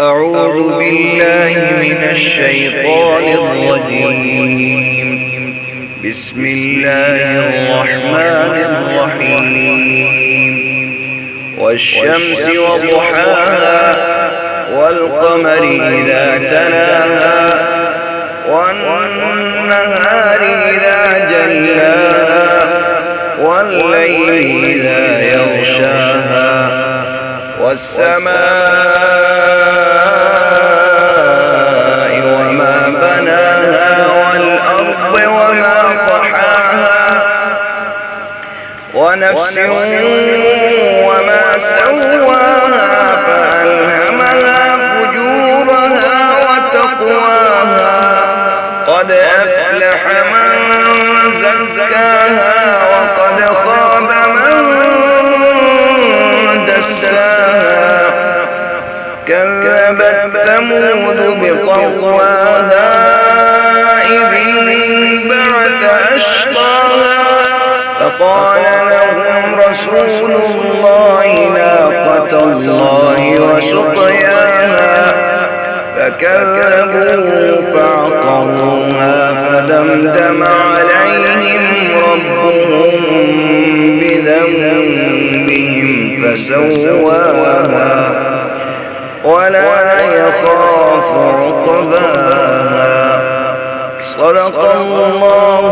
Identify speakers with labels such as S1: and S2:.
S1: أعوذ بالله من الشيطان الرجيم. بسم الله الرحمن الرحيم. والشمس وضحاها والقمر إذا تلاها والنهار إذا جلاها والليل إذا يغشاها والسماء وما بناها والأرض وما طحاها ونفس وما سواها فألهمها فجورها وتقواها قد أفلح من زكاها وقد خاب من دساها كذبت ثمود بطغواها إذ انبعث أشقاها فقال لهم رسول الله ناقة الله وسقياها فكذبوه فعقروها فدمدم عليهم ربهم بذنبهم فسواها ولا يخاف عقباها. صدق الله